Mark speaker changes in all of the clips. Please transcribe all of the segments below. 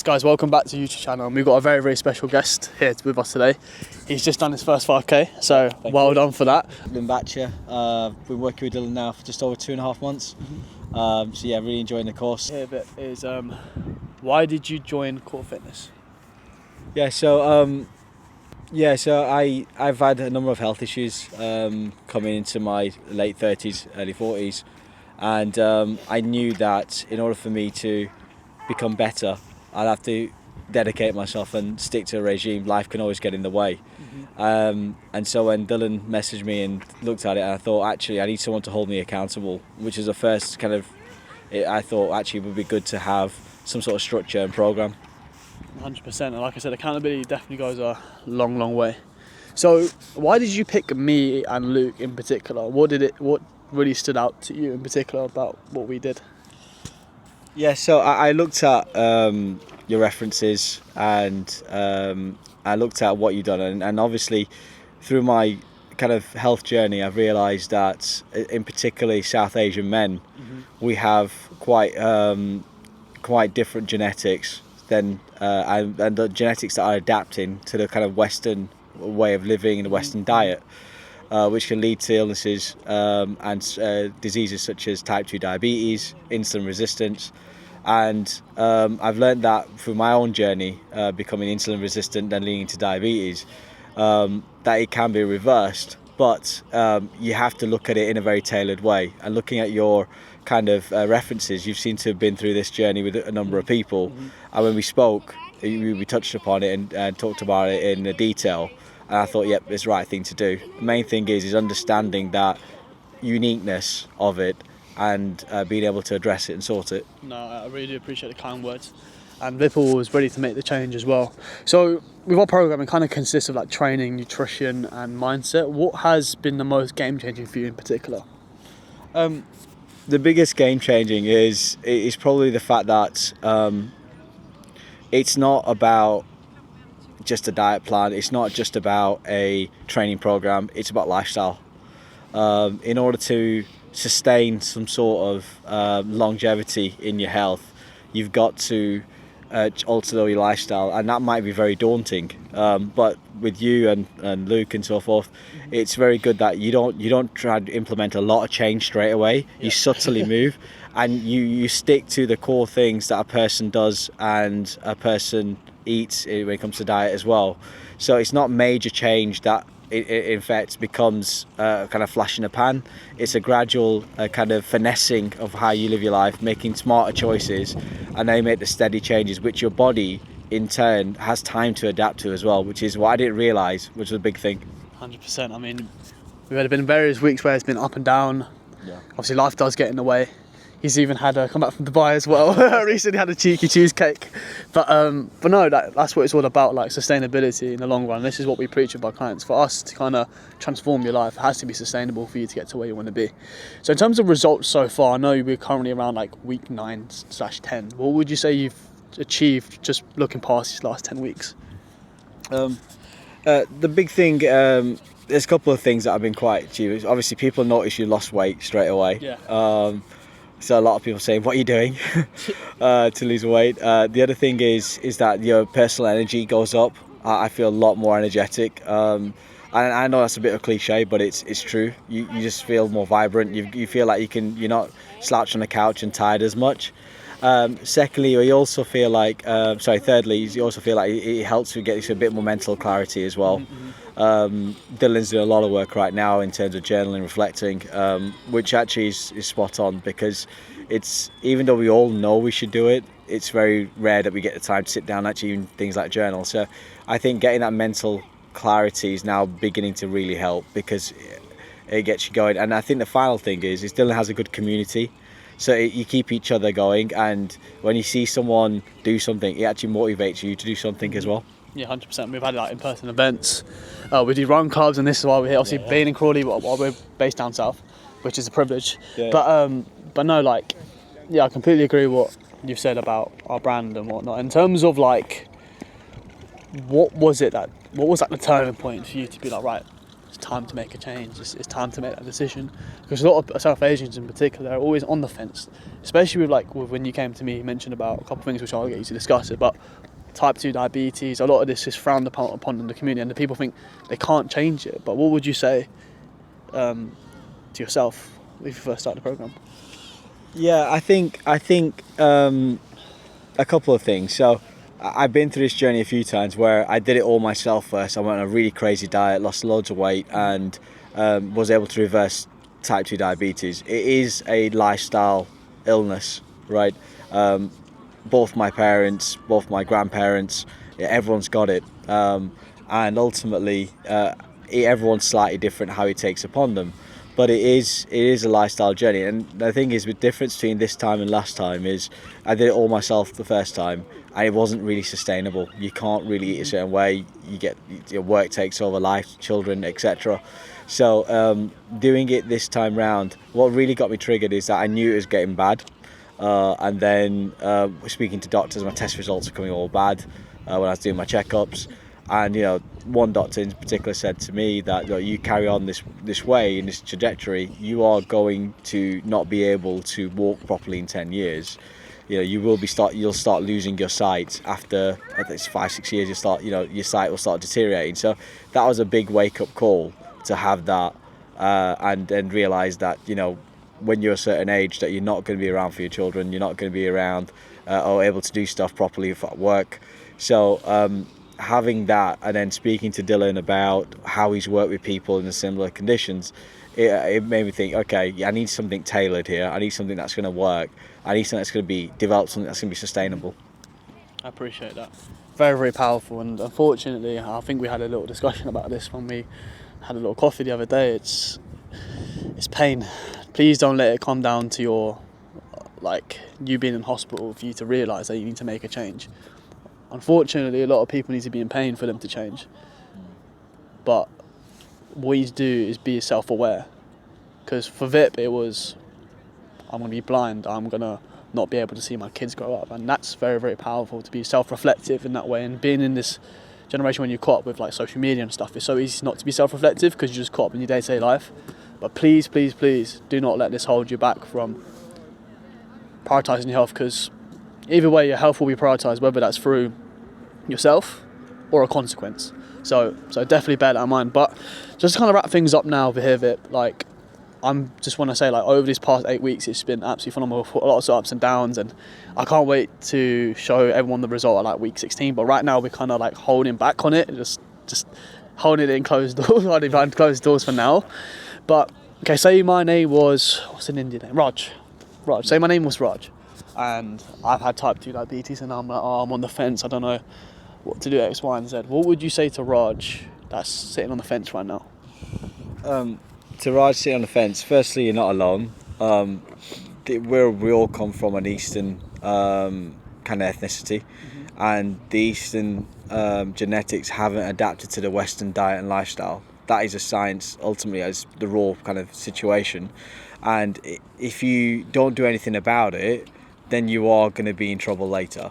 Speaker 1: Guys, welcome back to the YouTube channel, and we've got a very, very special guest here with us today. He's just done his first 5k, so well done for that.
Speaker 2: Been back here. Been working with Dylan now for just over 2.5 months. So yeah, really enjoying the course.
Speaker 1: Here a bit is why did you join Core Fitness?
Speaker 2: So I've had a number of health issues coming into my late 30s, early 40s, and I knew that in order for me to become better, I'd have to dedicate myself and stick to a regime. Life can always get in the way. And so when Dylan messaged me and looked at it, I thought, actually, I need someone to hold me accountable, which is the first kind of, I thought actually it would be good to have some sort of structure and program.
Speaker 1: 100%, and like I said, accountability definitely goes a long, long way. So why did you pick me and Luke in particular? What really stood out to you in particular about what we did?
Speaker 2: Yeah, so I looked at your references and I looked at what you've done, and obviously through my kind of health journey I've realised that in particularly South Asian men, we have quite different genetics than and the genetics that are adapting to the kind of Western way of living and the Western diet, which can lead to illnesses and diseases such as type 2 diabetes, insulin resistance. And I've learned that through my own journey, becoming insulin resistant and leading to diabetes, that it can be reversed, but you have to look at it in a very tailored way. And looking at your kind of references, you seem to have been through this journey with a number of people. And when we spoke, we touched upon it and talked about it in detail. And I thought, yep, it's the right thing to do. The main thing is understanding that uniqueness of it and being able to address it and sort it.
Speaker 1: No, I really do appreciate the kind words. And Vipul was ready to make the change as well. So with our program, it kind of consists of like training, nutrition and mindset. What has been the most game changing for you in particular?
Speaker 2: The biggest game changing is probably the fact that it's not about just a diet plan. It's not just about a training program. It's about lifestyle. In order to sustain some sort of longevity in your health, you've got to alter your lifestyle, and that might be very daunting. But with you and Luke and so forth, it's very good that you don't try to implement a lot of change straight away. You subtly move, and you stick to the core things that a person does and a person eats when it comes to diet as well. So it's not major change that it in fact becomes kind of flash in the pan. It's a gradual kind of finessing of how you live your life, making smarter choices, and then you make the steady changes which your body in turn has time to adapt to as well, which is what I didn't realise, which was a big thing.
Speaker 1: 100%. I mean, we've been various weeks where it's been up and down.
Speaker 2: Yeah.
Speaker 1: Obviously life does get in the way. He's even had a come back from Dubai as well. Recently had a cheeky cheesecake. But no, that's what it's all about, like sustainability in the long run. This is what we preach with our clients. For us to kind of transform your life, it has to be sustainable for you to get to where you want to be. So in terms of results so far, I know we're currently around like week 9/10. What would you say you've achieved just looking past these last 10 weeks?
Speaker 2: The big thing, there's a couple of things that have been quite achieved. Obviously people notice you lost weight straight away.
Speaker 1: Yeah.
Speaker 2: So a lot of people say, what are you doing to lose weight? The other thing is that your personal energy goes up. I feel a lot more energetic. And I know that's a bit of a cliche, but it's true. You just feel more vibrant. You feel like you're not slouched on the couch and tired as much. Secondly, you also feel like, thirdly, you also feel like it helps you get a bit more mental clarity as well. Dylan's doing a lot of work right now in terms of journaling, reflecting, which actually is spot on, because it's, even though we all know we should do it, it's very rare that we get the time to sit down and actually even things like journal. So I think getting that mental clarity is now beginning to really help, because it gets you going. And I think the final thing is Dylan has a good community. So you keep each other going, and when you see someone do something, it actually motivates you to do something as well.
Speaker 1: Yeah, 100%. We've had like in-person events. We do run clubs, and this is why we're here. Obviously, being in Crawley, while we're based down south, which is a privilege. Yeah. But no, like, yeah, I completely agree with what you've said about our brand and whatnot. In terms of like, what was that the turning point for you to be like, right, it's time to make a change. It's time to make that decision. Because a lot of South Asians in particular are always on the fence, especially with when you came to me, you mentioned about a couple of things which I'll get you to discuss it, but type 2 diabetes, a lot of this is frowned upon in the community, and the people think they can't change it. But what would you say to yourself if you first started the program?
Speaker 2: Yeah, I think a couple of things. So I've been through this journey a few times where I did it all myself first. I went on a really crazy diet, lost loads of weight, and was able to reverse type 2 diabetes. It is a lifestyle illness, right? Both my parents, both my grandparents, everyone's got it. And ultimately, everyone's slightly different how it takes upon them. But it is a lifestyle journey. And the thing is, with difference between this time and last time is I did it all myself the first time, and it wasn't really sustainable. You can't really eat a certain way. You get your work takes over, life, children, etc. So doing it this time round, what really got me triggered is that I knew it was getting bad. And then speaking to doctors, my test results are coming all bad when I was doing my checkups. And one doctor in particular said to me that you carry on this way, in this trajectory, you are going to not be able to walk properly in 10 years. You'll start losing your sight after, I think it's 5-6 years. Your sight will start deteriorating. So that was a big wake up call to have that, and then realise that when you're a certain age that you're not going to be around for your children, you're not going to be around or able to do stuff properly at work. So having that, and then speaking to Dylan about how he's worked with people in similar conditions, it made me think, okay, I need something tailored here. I need something that's going to work. I need something that's going to be developed, something that's going to be sustainable.
Speaker 1: I appreciate that. Very, very powerful. And unfortunately, I think we had a little discussion about this when we had a little coffee the other day. It's pain. Please don't let it come down to you being in hospital for you to realise that you need to make a change. Unfortunately, a lot of people need to be in pain for them to change. But what you do is be self-aware. Because for Vip, it was, I'm going to be blind, I'm going to not be able to see my kids grow up. And that's very, very powerful, to be self-reflective in that way. And being in this generation when you're caught up with social media and stuff, it's so easy not to be self-reflective because you're just caught up in your day-to-day life. But please, please, please do not let this hold you back from prioritising your health, because either way, your health will be prioritised, whether that's through yourself or a consequence. So definitely bear that in mind. But just to kind of wrap things up now over here, Vip, I'm just want to say, over these past 8 weeks, it's been absolutely phenomenal. A lot of ups and downs, and I can't wait to show everyone the result at week 16. But right now, we're kind of holding back on it, just holding it in closed doors, holding behind closed doors for now. But okay, say my name was, what's an Indian name? Raj. Say my name was Raj, and I've had type 2 diabetes, and I'm I'm on the fence. I don't know what to do, X, Y, and Z. What would you say to Raj that's sitting on the fence right now?
Speaker 2: To Raj sitting on the fence, firstly, you're not alone. We all come from an Eastern kind of ethnicity, and the Eastern genetics haven't adapted to the Western diet and lifestyle. That is a science, ultimately, as the raw kind of situation. And if you don't do anything about it, then you are going to be in trouble later.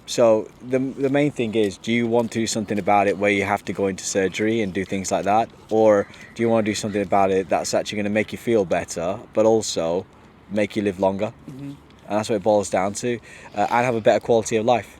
Speaker 2: So the main thing is, do you want to do something about it where you have to go into surgery and do things like that? Or do you want to do something about it that's actually going to make you feel better, but also make you live longer? And that's what it boils down to. And have a better quality of life.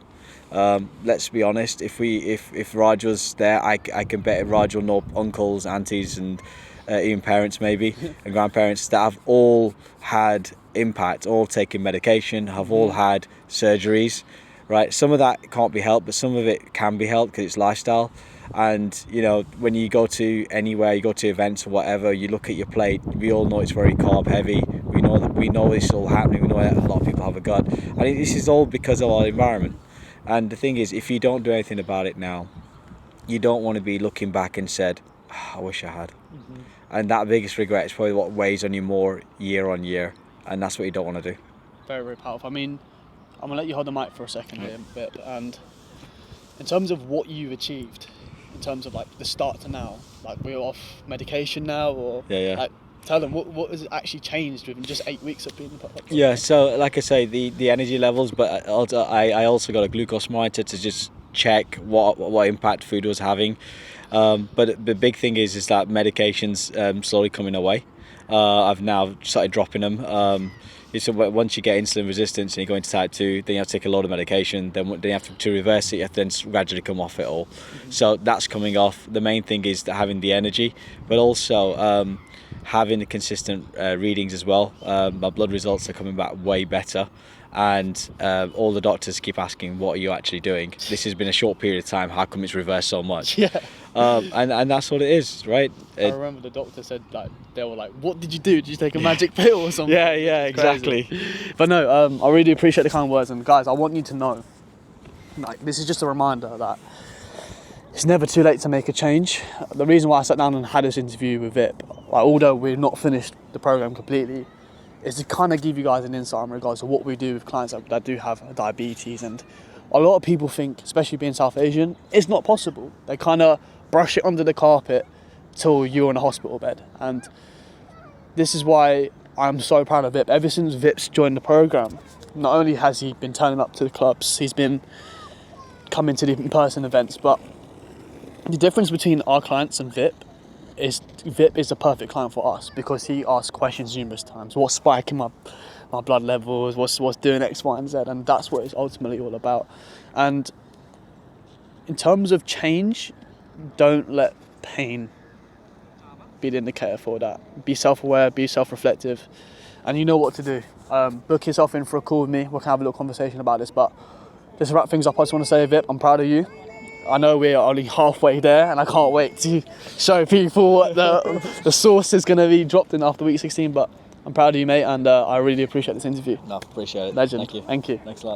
Speaker 2: Let's be honest, if Raj was there, I can bet Raj will know uncles, aunties, and even parents maybe, and grandparents that have all had impact, all taken medication, have all had surgeries, right? Some of that can't be helped, but some of it can be helped because it's lifestyle. And when you go to anywhere, you go to events or whatever, you look at your plate, we all know it's very carb heavy. We know it's all happening. We know that a lot of people have a gut. I think this is all because of our environment. And the thing is, if you don't do anything about it now, you don't want to be looking back and said, I wish I had. And that biggest regret is probably what weighs on you more year on year. And that's what you don't want to do.
Speaker 1: Very, very powerful. I mean, I'm going to let you hold the mic for a second here, Vip. And in terms of what you've achieved, in terms of the start to now, we're off medication now, or tell them what has actually changed within just 8 weeks of being in the
Speaker 2: Yeah, so like I say, the energy levels, but I also got a glucose monitor to just check what impact food was having. But the big thing is that medication's slowly coming away. I've now started dropping them. So once you get insulin resistance and you go into type 2, then you have to take a lot of medication. Then you have to reverse it, you have to then gradually come off it all. So that's coming off. The main thing is having the energy, but also having the consistent readings as well. My blood results are coming back way better. And all the doctors keep asking, what are you actually doing? This has been a short period of time, how come it's reversed so much?
Speaker 1: Yeah.
Speaker 2: And that's what it is, right?
Speaker 1: I remember the doctor said, like, they were like, what did you do? Did you take a magic pill or something?
Speaker 2: Yeah, exactly.
Speaker 1: But no, I really appreciate the kind words. And guys, I want you to know, like, this is just a reminder that it's never too late to make a change. The reason why I sat down and had this interview with Vip, like, although we've not finished the program completely, is to kind of give you guys an insight in regards to what we do with clients that do have diabetes. And a lot of people think, especially being South Asian, it's not possible. They kind of brush it under the carpet till you're in a hospital bed. And this is why I'm so proud of Vip. Ever since Vip's joined the program, not only has he been turning up to the clubs, he's been coming to the in-person events, but the difference between our clients and Vip is the perfect client for us because he asks questions numerous times. What's spiking my blood levels? What's doing X, Y, and Z? And that's what it's ultimately all about. And in terms of change, don't let pain be the indicator for that. Be self-aware, be self-reflective, and you know what to do. Book yourself in for a call with me. We can have a little conversation about this. But just to wrap things up, I just want to say, Vip, I'm proud of you. I know we're only halfway there, and I can't wait to show people what the sauce is going to be dropped in after week 16. But I'm proud of you, mate, and I really appreciate this interview.
Speaker 2: No, appreciate it.
Speaker 1: Legend.
Speaker 2: Thank you.
Speaker 1: Thank you.
Speaker 2: Thanks a lot.